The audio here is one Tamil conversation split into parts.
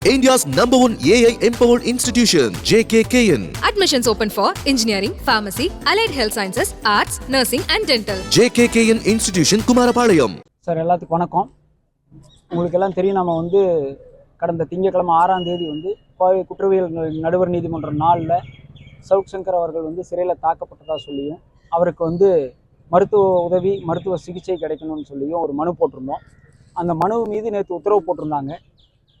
India's #1 AI empowered institution, JKKN. Admissions open for engineering, pharmacy, allied health sciences, arts, nursing and dental. JKKN Institution, Kumarapalayam. Sir எல்லாத்துக்கும் வணக்கம். உங்களுக்கு எல்லாம் தெரியும், நம்ம கடந்த திங்கட்கிழமை 6ஆம் தேதி கோவை குற்றவியல் நடுவர் நீதிமன்ற நாளில் சவுக் சங்கர் அவர்கள் சிறையில் தாக்கப்பட்டதாக சொல்லியும் அவருக்கு மருத்துவ உதவி மருத்துவ சிகிச்சை கிடைக்கணும்னு சொல்லியும் ஒரு மனு போட்டிருந்தோம். அந்த மனு மீது நேற்று உத்தரவு போட்டிருந்தாங்க.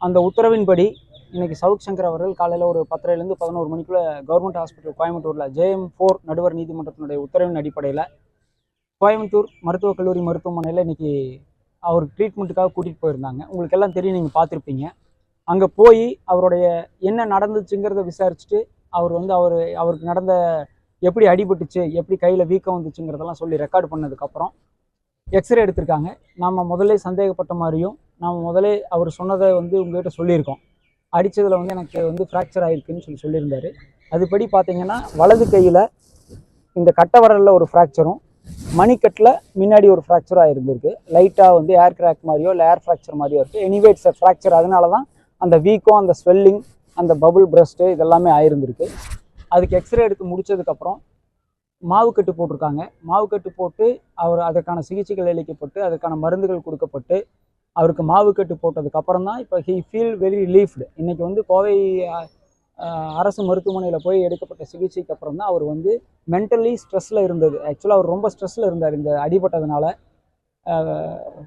அந்த உத்தரவின்படி இன்றைக்கி சவுக் சங்கர் அவர்கள் காலையில் ஒரு 10:30லேருந்து 11 மணிக்குள்ளே கவர்மெண்ட் ஹாஸ்பிட்டல் கோயம்புத்தூரில் JM4 நடுவர் நீதிமன்றத்தினுடைய உத்தரவின் அடிப்படையில் கோயம்புத்தூர் மருத்துவக் கல்லூரி மருத்துவமனையில் இன்றைக்கி அவர் ட்ரீட்மெண்ட்டுக்காக கூட்டிகிட்டு போயிருந்தாங்க. உங்களுக்கு எல்லாம் தெரியும், நீங்கள் பார்த்துருப்பீங்க. அங்கே போய் அவருடைய என்ன நடந்துச்சுங்கிறத விசாரிச்சுட்டு அவர் அவருக்கு நடந்த எப்படி அடிபட்டுச்சு, எப்படி கையில் வீக்கம் வந்துச்சுங்கிறதெல்லாம் சொல்லி ரெக்கார்டு பண்ணதுக்கப்புறம் எக்ஸ்ரே எடுத்திருக்காங்க. நம்ம முதல்ல சந்தேகப்பட்ட மாதிரியும் நம்ம முதலே அவர் சொன்னதை உங்கள்கிட்ட சொல்லியிருக்கோம். அடித்ததில் எனக்கு ஃப்ராக்சர் ஆகிருக்குன்னு சொல்லியிருந்தார். அதுபடி பார்த்தீங்கன்னா வலது கையில் இந்த கட்டவரலில் ஒரு ஃப்ராக்சரும் மணிக்கட்டில் முன்னாடி ஒரு ஃப்ராக்சரும் ஆகிருந்திருக்கு. லைட்டாக ஏர் கிராக் மாதிரியோ இல்லை ஏர் ஃப்ராக்சர் மாதிரியோ இருக்குது. Anyway it's fracture. அதனால தான் அந்த வீக்கம், அந்த ஸ்வெல்லிங், அந்த பபுள் பிரஸ்ட்டு இதெல்லாமே ஆகிருந்திருக்கு. அதுக்கு எக்ஸ்ரே எடுத்து முடித்ததுக்கப்புறம் மாவுக்கட்டு போட்டிருக்காங்க. மாவுக்கட்டு போட்டு அவர் அதற்கான சிகிச்சைகள் அளிக்கப்பட்டு அதற்கான மருந்துகள் கொடுக்கப்பட்டு அவருக்கு மாவுக்கட்டு போட்டதுக்கப்புறம் தான் இப்போ ஹீ ஃபீல் வெரி ரிலீஃப்டு. இன்றைக்கி கோவை அரசு மருத்துவமனையில் போய் எடுக்கப்பட்ட சிகிச்சைக்கு அப்புறம் தான் அவர் மென்டலி ஸ்ட்ரெஸ்ஸில் இருந்தது. ஆக்சுவலாக அவர் ரொம்ப ஸ்ட்ரெஸ்ஸில் இருந்தார். இந்த அடிபட்டதுனால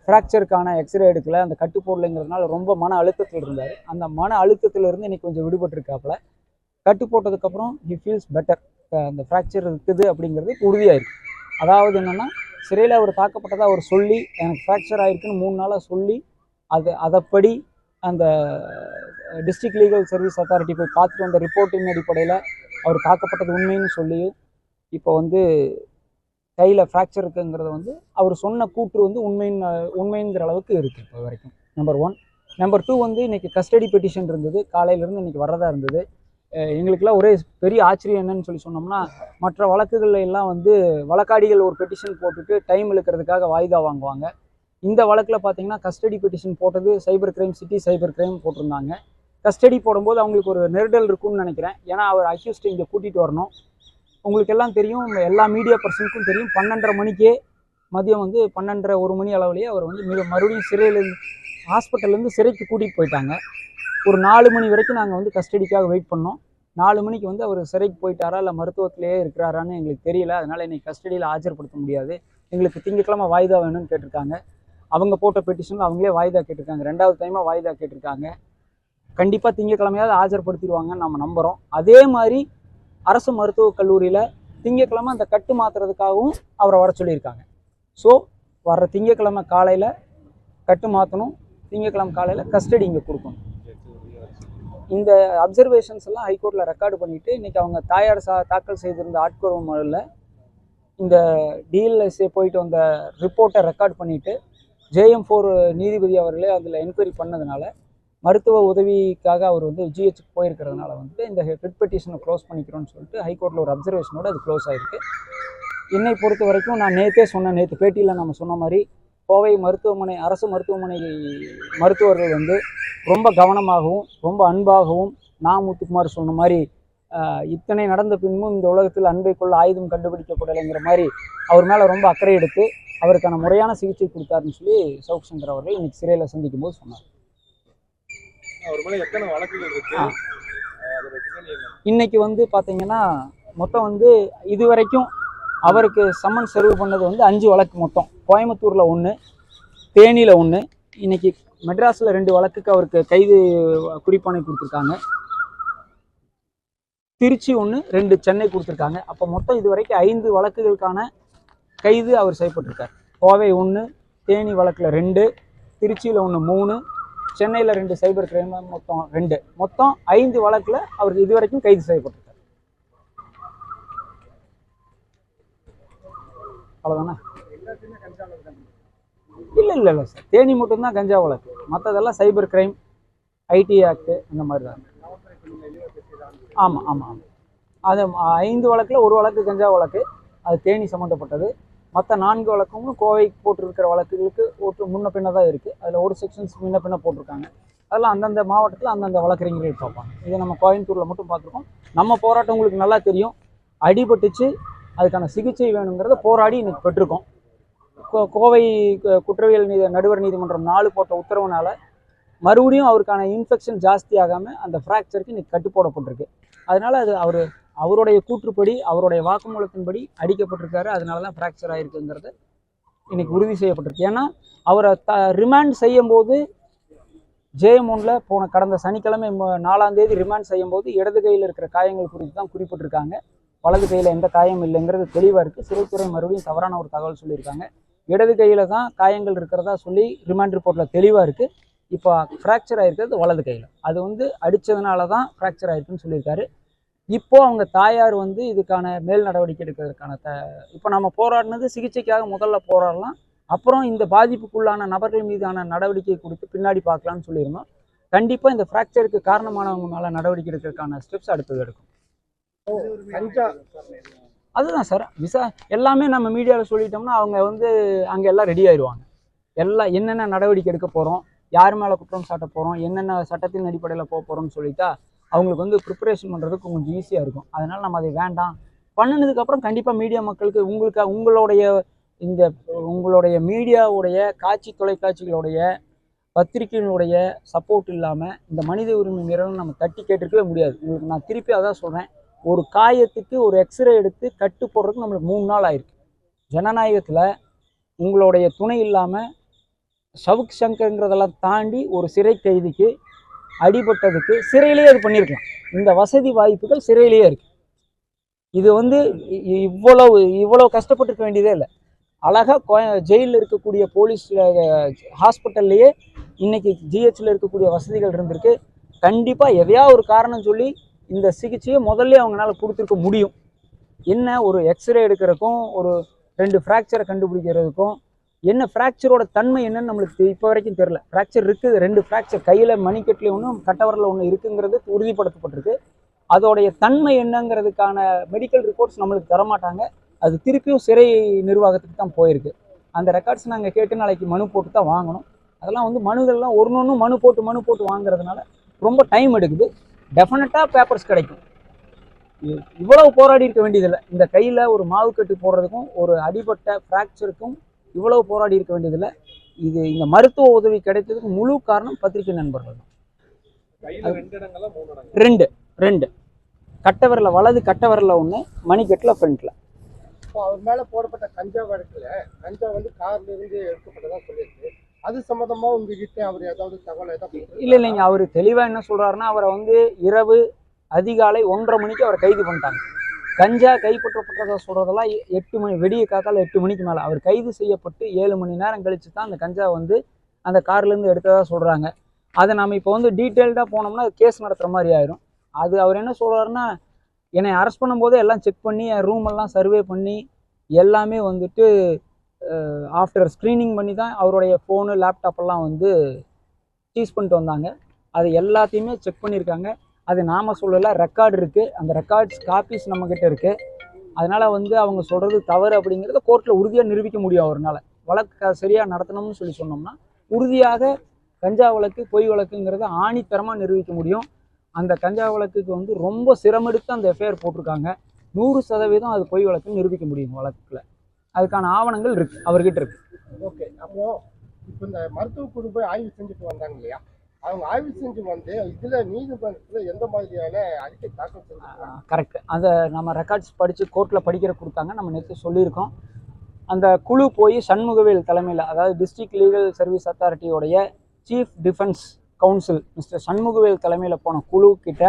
ஃப்ராக்சருக்கான எக்ஸ்ரே எடுக்கலை, அந்த கட்டு போடலைங்கிறதுனால ரொம்ப மன அழுத்தத்தில் இருந்தார். அந்த மன அழுத்தத்திலிருந்து இன்றைக்கி கொஞ்சம் விடுபட்டிருக்காப்புல. கட்டு போட்டதுக்கப்புறம் ஹி ஃபீல்ஸ் பெட்டர். அந்த ஃப்ராக்சர் இருக்குது அப்படிங்கிறது இப்போ உறுதியாயிருக்கு. அதாவது என்னென்னா, சிறையில் அவர் தாக்கப்பட்டதாக அவர் சொல்லி எனக்கு ஃப்ராக்சர் ஆகிருக்குன்னு 3 நாளாக சொல்லி அதைப்படி அந்த டிஸ்ட்ரிக்ட் லீகல் சர்வீஸ் அத்தாரிட்டி போய் பார்த்துட்டு வந்த ரிப்போர்ட்டின் அடிப்படையில் அவர் தாக்கப்பட்டது உண்மைன்னு சொல்லி இப்போ கையில் ஃப்ராக்சர் இருக்குங்கிறத அவர் சொன்ன கூற்று உண்மைங்கிற அளவுக்கு இருக்குது இப்போ வரைக்கும். நம்பர் 1. நம்பர் 2 இன்றைக்கி கஸ்டடி பெட்டிஷன் இருந்தது. காலையிலேருந்து இன்றைக்கி வர்றதா இருந்தது. எங்களுக்கெல்லாம் ஒரே பெரிய ஆச்சரியம் என்னன்னு சொன்னோம்னா, மற்ற வழக்குகளில் எல்லாம் வழக்காடிகள் ஒரு பெட்டிஷன் போட்டுட்டு டைம் இழுக்கிறதுக்காக வாய்தா வாங்குவாங்க. இந்த வழக்கில் பார்த்தீங்கன்னா கஸ்டடி பெட்டிஷன் போட்டது cyber crime, city cyber crime போட்டிருந்தாங்க. கஸ்டடி போடும்போது அவங்களுக்கு ஒரு நெருடல் இருக்குன்னு நினைக்கிறேன். ஏன்னா அவர் அக்யூஸ்ட் இங்கே கூட்டிகிட்டு வரணும். உங்களுக்கு எல்லாம் தெரியும், எல்லா மீடியா பர்சனுக்கும் தெரியும், 12:30 மணிக்கே மதியம் 12:30 1 மணி அளவுலேயே அவர் மறுபடியும் சிறையிலேருந்து ஹாஸ்பிட்டல்லேருந்து சிறைக்கு கூட்டிகிட்டு போயிட்டாங்க. ஒரு 4 மணி வரைக்கும் நாங்கள் கஸ்டடிக்காக வெயிட் பண்ணோம். 4 மணிக்கு அவர் சிறைக்கு போயிட்டாரா இல்லை மருத்துவத்திலேயே இருக்கிறாரான்னு எங்களுக்கு தெரியல. அதனால் இன்றைக்கி கஸ்டடியில் ஆஜர்படுத்த முடியாது, எங்களுக்கு திங்கட்கிழமை வாய்தா வேணும்னு கேட்டிருக்காங்க. அவங்க போட்ட பெட்டிஷனில் அவங்களே வாய்தா கேட்டிருக்காங்க. 2வது டைமாக வாய்தா கேட்டிருக்காங்க. கண்டிப்பாக திங்கட்கிழமையாவது ஆஜர்படுத்திடுவாங்கன்னு நம்ம நம்புகிறோம். அதே மாதிரி அரசு மருத்துவக் கல்லூரியில் திங்கட்கிழமை அந்த கட்டு மாற்றுறதுக்காகவும் அவரை வர சொல்லியிருக்காங்க. ஸோ வர்ற திங்கட்கிழமை காலையில் கட்டு மாற்றணும், திங்கட்கிழமை காலையில் கஸ்டடி இங்கே கொடுக்கணும். இந்த அப்சர்வேஷன்ஸ் எல்லாம் ஹைகோர்ட்டில் ரெக்கார்டு பண்ணிவிட்டு இன்றைக்கி அவங்க தாயார் தாக்கல் செய்திருந்த ஆட்கொணர்வு மனுவில் இந்த டிஎல்எஸ்ஏ போயிட்டு வந்த ரிப்போர்ட்டை ரெக்கார்ட் பண்ணிவிட்டு JM4 நீதிபதி அவர்களே அதில் என்கொயரி பண்ணதுனால மருத்துவ உதவிக்காக அவர் ஜிஹெச்சுக்கு போயிருக்கிறதுனால இந்த ரிட் பெட்டிஷனை க்ளோஸ் பண்ணிக்கிறோன்னு சொல்லிட்டு ஹைகோர்ட்டில் ஒரு அப்சர்வேஷனோடு அது க்ளோஸ் ஆகிருக்கு. என்னை பொறுத்த வரைக்கும் நான் நேற்று பேட்டியில் நம்ம சொன்ன மாதிரி கோவை மருத்துவமனை அரசு மருத்துவமனை மருத்துவர்கள் ரொம்ப கவனமாகவும் ரொம்ப அன்பாகவும் முத்துக்குமார் சொன்ன மாதிரி இத்தனை நடந்த பின்பும் இந்த உலகத்தில் அன்பை கொள்ள ஆயுதம் கண்டுபிடிக்கப்படலைங்கிற மாதிரி அவர் மேலே ரொம்ப அக்கறை எடுத்து அவருக்கான முறையான சிகிச்சை கொடுத்தாருன்னு சொல்லி சவுக் சங்கர் அவர்கள் இன்னைக்கு சிறையில் சந்திக்கும் போது சொன்னார். இன்னைக்கு பார்த்தீங்கன்னா மொத்தம் இதுவரைக்கும் அவருக்கு சம்மன் சர்வ் பண்ணது 5 வழக்கு மொத்தம். கோயம்புத்தூரில் 1, தேனியில் 1, இன்னைக்கு மெட்ராஸில் 2 வழக்குக்கு அவருக்கு கைது குறிப்பானை கொடுத்துருக்காங்க. திருச்சி 1, 2 சென்னை கொடுத்துருக்காங்க. அப்போ மொத்தம் இதுவரைக்கும் 5 வழக்குகளுக்கான கைது அவர் செய்யப்பட்டிருக்கார். கோவை 1, தேனி வழக்கில் 2, திருச்சியில் 1 3, சென்னையில் 2 சைபர் கிரைம் மொத்தம் 2, மொத்தம் 5 வழக்கில் அவருக்கு இதுவரைக்கும் கைது செய்யப்பட்டிருக்கார். அவ்வளோதானே? இல்லை சார், தேனி மட்டும்தான் கஞ்சா வழக்கு, மற்றதெல்லாம் சைபர் கிரைம், ஐடி ஆக்டு அந்த மாதிரி தான். ஆமாம். அது 5 வழக்கில் 1 வழக்கு கஞ்சா வழக்கு, அது தேனி சம்மந்தப்பட்டது. மற்ற 4 வழக்கும் கோவைக்கு போட்டிருக்கிற வழக்குகளுக்கு முன்ன பின்ன தான் இருக்குது. அதில் ஒரு செக்ஷன்ஸ் முன்ன பின்ன போட்டிருக்காங்க. அதெல்லாம் அந்தந்த மாவட்டத்தில் அந்தந்த வழக்கறிஞர்கள் பார்ப்பாங்க. இதை நம்ம கோயம்புத்தூரில் மட்டும் பார்த்துருக்கோம். நம்ம போராட்டம் உங்களுக்கு நல்லா தெரியும். அடிபட்டுச்சு, அதுக்கான சிகிச்சை வேணுங்கிறத போராடி இன்னைக்கு பெற்றிருக்கோம். கோவை குற்றவியல் நடுவர் நீதிமன்றம் 4 போட்ட உத்தரவுனால மறுபடியும் அவருக்கான இன்ஃபெக்ஷன் ஜாஸ்தி ஆகாமல் அந்த ஃப்ராக்சருக்கு இன்னைக்கு கட்டுப்போடப்பட்டிருக்கு. அதனால அது அவருடைய கூற்றுப்படி, அவருடைய வாக்குமூலத்தின்படி அடிக்கப்பட்டிருக்காரு. அதனால தான் ஃப்ராக்சர் ஆகிருக்குங்கிறது இன்னைக்கு உறுதி செய்யப்பட்டிருக்கு. ஏன்னா அவரை ரிமாண்ட் செய்யும் போது ஜெயமோனில் கடந்த சனிக்கிழமை 4ஆம் தேதி ரிமாண்ட் செய்யும் போது இடது கையில் இருக்கிற காயங்கள் குறித்து தான் குறிப்பிட்டிருக்காங்க. வலது கையில் எந்த காயம் இல்லைங்கிறது தெளிவாக இருக்குது. சிறைத்துறை மறுபடியும் தவறான ஒரு தகவல் சொல்லியிருக்காங்க. இடது கையில் தான் காயங்கள் இருக்கிறதா சொல்லி ரிமாண்ட் ரிப்போர்ட்டில் தெளிவாக இருக்குது. இப்போ ஃப்ராக்சர் ஆகிருக்கிறது வலது கையில். அது அடித்ததுனால தான் ஃப்ராக்சர் ஆகிருக்குன்னு சொல்லியிருக்காரு. இப்போது அவங்க தாயார் இதுக்கான மேல் நடவடிக்கை எடுக்கிறதுக்கான இப்போ நம்ம போராடினது சிகிச்சைக்காக முதல்ல போராடலாம், அப்புறம் இந்த பாதிப்புக்குள்ளான நபர்கள் மீதான நடவடிக்கை கொடுத்து பின்னாடி பார்க்கலான்னு சொல்லியிருந்தோம். கண்டிப்பாக இந்த ஃப்ராக்சருக்கு காரணமானவங்க மேலே நடவடிக்கை எடுக்கிறதுக்கான ஸ்டெப்ஸ் அடுத்தது எடுக்கும். அதுதான் சார், எல்லாமே நம்ம மீடியாவில் சொல்லிட்டோம்னா அவங்க அங்கே எல்லாம் ரெடி ஆயிடுவாங்க. எல்லாம் என்னென்ன நடவடிக்கை எடுக்க போகிறோம், யார் மேலே குற்றம் சாட்ட போகிறோம், என்னென்ன சட்டத்தின் அடிப்படையில் போக போகிறோம்னு சொல்லிட்டா அவங்களுக்கு ப்ரிப்பரேஷன் பண்ணுறதுக்கு கொஞ்சம் ஈஸியாக இருக்கும். அதனால் நம்ம அதை வேண்டாம் பண்ணினதுக்கப்புறம் கண்டிப்பாக மீடியா மக்களுக்கு உங்களுடைய மீடியாவுடைய தொலைக்காட்சிகளுடைய பத்திரிகைகளுடைய சப்போர்ட் இல்லாமல் இந்த மனித உரிமை மீறல் நம்ம தட்டி கேட்டிருக்கவே முடியாது. உங்களுக்கு நான் திருப்பி அதான் சொல்கிறேன், ஒரு காயத்துக்கு ஒரு எக்ஸ்ரே எடுத்து கட்டு போடுறதுக்கு நம்மளுக்கு 3 நாள் ஆயிருக்கு. ஜனநாயகத்தில் உங்களுடைய துணை இல்லாமல் சவுக் சங்கருங்கிறதெல்லாம் தாண்டி ஒரு சிறை கைதிக்கு அடிபட்டதுக்கு சிறையிலேயே அது பண்ணியிருக்கலாம். இந்த வசதி வாய்ப்புகள் சிறையிலேயே இருக்குது. இது இவ்வளோ கஷ்டப்பட்டுருக்க வேண்டியதே இல்லை. அழகாக ஜெயிலில் இருக்கக்கூடிய போலீஸ் ஹாஸ்பிட்டல்லையே இன்னைக்கு ஜிஹெச்சில் இருக்கக்கூடிய வசதிகள் இருந்திருக்கு. கண்டிப்பாக எதையா ஒரு காரணம் சொல்லி இந்த சிகிச்சையை முதல்ல அவங்களால கொடுத்துருக்க முடியும். என்ன ஒரு எக்ஸ்ரே எடுக்கிறதுக்கும் ஒரு 2 ஃப்ராக்சரை கண்டுபிடிக்கிறதுக்கும் என்ன ஃப்ராக்சரோட தன்மை என்னன்னு நம்மளுக்கு இப்போ வரைக்கும் தெரில. ஃப்ராக்சர் இருக்குது, 2 ஃப்ராக்சர் கையில் மணிக்கட்டில் ஒன்று கட்டவரில் ஒன்று இருக்குங்கிறது உறுதிப்படுத்தப்பட்டிருக்கு. அதோடைய தன்மை என்னங்கிறதுக்கான மெடிக்கல் ரிப்போர்ட்ஸ் நம்மளுக்கு தரமாட்டாங்க. அது திருப்பியும் சிறை நிர்வாகத்துக்கு தான் போயிருக்கு. அந்த ரெக்கார்ட்ஸ் நாங்கள் கேட்டு நாளைக்கு மனு போட்டு தான் வாங்கணும். அதெல்லாம் மனுகள்லாம் ஒன்று மனு போட்டு வாங்குறதுனால ரொம்ப டைம் எடுக்குது. டெஃபினட்டாக பேப்பர்ஸ் கிடைக்கும். இவ்வளவு போராடி இருக்க வேண்டியதில்லை. இந்த கையில் ஒரு மாவு கட்டு போடுறதுக்கும் ஒரு அடிபட்ட ஃப்ராக்சருக்கும் இவ்வளவு போராடி இருக்க வேண்டியதில்லை. இந்த மருத்துவ உதவி கிடைத்ததுக்கு முழு காரணம் பத்திரிகை நண்பர்கள் தான். 2 கட்டவரில் வலது கட்டவரில் ஒன்று, மணிக்கட்டில் ஃப்ரண்ட்டில். அவர் மேலே போடப்பட்ட கஞ்சா வழக்கில் கஞ்சா கார்ல இருந்து எடுக்கப்பட்டதா சொல்லியிருக்கு. அது சம்மந்தமா உங்ககிட்ட அவர் ஏதாவது தகவல் ஏதாவது? இல்லைங்க, அவர் தெளிவாக என்ன சொல்கிறாருன்னா, அவரை இரவு அதிகாலை 1:30 மணிக்கு அவரை கைது பண்ணிட்டாங்க. கஞ்சா கைப்பற்றப்பட்டதாக சொல்கிறதெல்லாம் 8 மணி, வெடிய காத்தால் 8 மணிக்கு மேலே. அவர் கைது செய்யப்பட்டு 7 மணி நேரம் கழித்து தான் அந்த கஞ்சா அந்த கார்லேருந்து எடுத்ததாக சொல்கிறாங்க. அதை நம்ம இப்போ டீட்டெயில்டாக போனோம்னா கேஸ் நடத்துகிற மாதிரி ஆயிரும். அவர் என்ன சொல்கிறாருன்னா, என்னை அரெஸ்ட் பண்ணும்போது எல்லாம் செக் பண்ணி என் ரூம் எல்லாம் சர்வே பண்ணி எல்லாமே ஆஃப்டர் ஸ்க்ரீனிங் பண்ணி தான் அவருடைய ஃபோனு லேப்டாப்பெல்லாம் சீஸ் பண்ணிட்டு வந்தாங்க. அது எல்லாத்தையுமே செக் பண்ணியிருக்காங்க. அது நாம் சொல்லலை, ரெக்கார்டு இருக்குது. அந்த ரெக்கார்ட்ஸ் காப்பீஸ் நம்மக்கிட்ட இருக்குது. அதனால் அவங்க சொல்கிறது தவறு அப்படிங்கிறத கோர்ட்டில் உறுதியாக நிரூபிக்க முடியும். அவர்னால வழக்கு சரியாக நடத்தணும்னு சொன்னோம்னா உறுதியாக கஞ்சா வழக்கு பொய் வழக்குங்கிறத ஆணித்தரமாக நிரூபிக்க முடியும். அந்த கஞ்சா வழக்குக்கு ரொம்ப சிரமெடுத்து அந்த எஃப்ஐஆர் போட்டிருக்காங்க. 100% அது பொய் வழக்குன்னு நிரூபிக்க முடியும் வழக்கில். அதுக்கான ஆவணங்கள் இருக்குது, அவர்கிட்ட இருக்குது. ஓகே, அப்போ இப்போ இந்த மருத்துவ குழு போய் ஆய்வு செஞ்சுட்டு வந்தாங்க இல்லையா, அவங்க ஆய்வு செஞ்சு இதில் நீதிமன்றத்தில் எந்த மாதிரியான அறிக்கை தாக்கல் செஞ்சாங்க? கரெக்ட், அதை நம்ம ரெக்கார்ட்ஸ் படித்து கோர்ட்டில் படிக்கிற கொடுத்தாங்க. நம்ம நேற்று சொல்லியிருக்கோம். அந்த குழு போய் சண்முகவேல் தலைமையில், அதாவது டிஸ்ட்ரிக்ட் லீகல் சர்வீஸ் அத்தாரிட்டியோடைய chief defence council mister Shanmugavel தலைமையில் போன குழு கிட்ட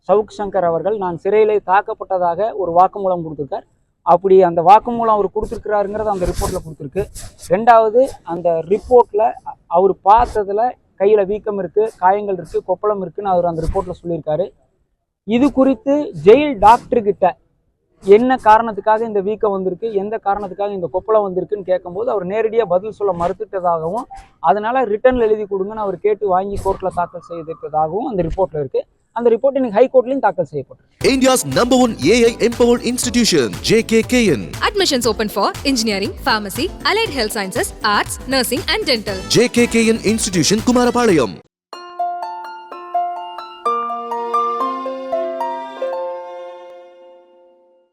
சவுக் சங்கர் அவர்கள் நான் சிறையிலே தாக்கப்பட்டதாக ஒரு வாக்குமூலம் கொடுத்துருக்கார். அப்படி அந்த வாக்குமூலம் அவர் கொடுத்துருக்கிறாருங்கிறது அந்த ரிப்போர்ட்டில் கொடுத்துருக்கு. 2வது, அந்த ரிப்போர்ட்டில் அவர் பார்த்ததில் கையில் வீக்கம் இருக்குது, காயங்கள் இருக்குது, கொப்பளம் இருக்குதுன்னு அவர் அந்த ரிப்போர்ட்டில் சொல்லியிருக்காரு. இது குறித்து ஜெயில் டாக்டர்கிட்ட என்ன காரணத்துக்காக இந்த வீக்கம் வந்திருக்கு, எந்த காரணத்துக்காக இந்த கொப்பளம் வந்திருக்குன்னு கேட்கும்போது அவர் நேரடியாக பதில் சொல்ல மறுத்துட்டதாகவும், அதனால் ரிட்டர்னில் எழுதி கொடுங்கன்னு அவர் கேட்டு வாங்கி கோர்ட்டில் தாக்கல் செய்திருப்பதாகவும் அந்த ரிப்போர்ட்டில் இருக்குது. அந்த ரிப்போர்ட் இன்னைக்கு ஹைகோர்ட்லையும் தாக்கல் செய்யப்பட்டிருக்கு. India's #1 AI empowered institution, JKKN. Admissions open for engineering, pharmacy, allied health sciences, arts, nursing and dental. JKKN Institution, Kumarapalayam.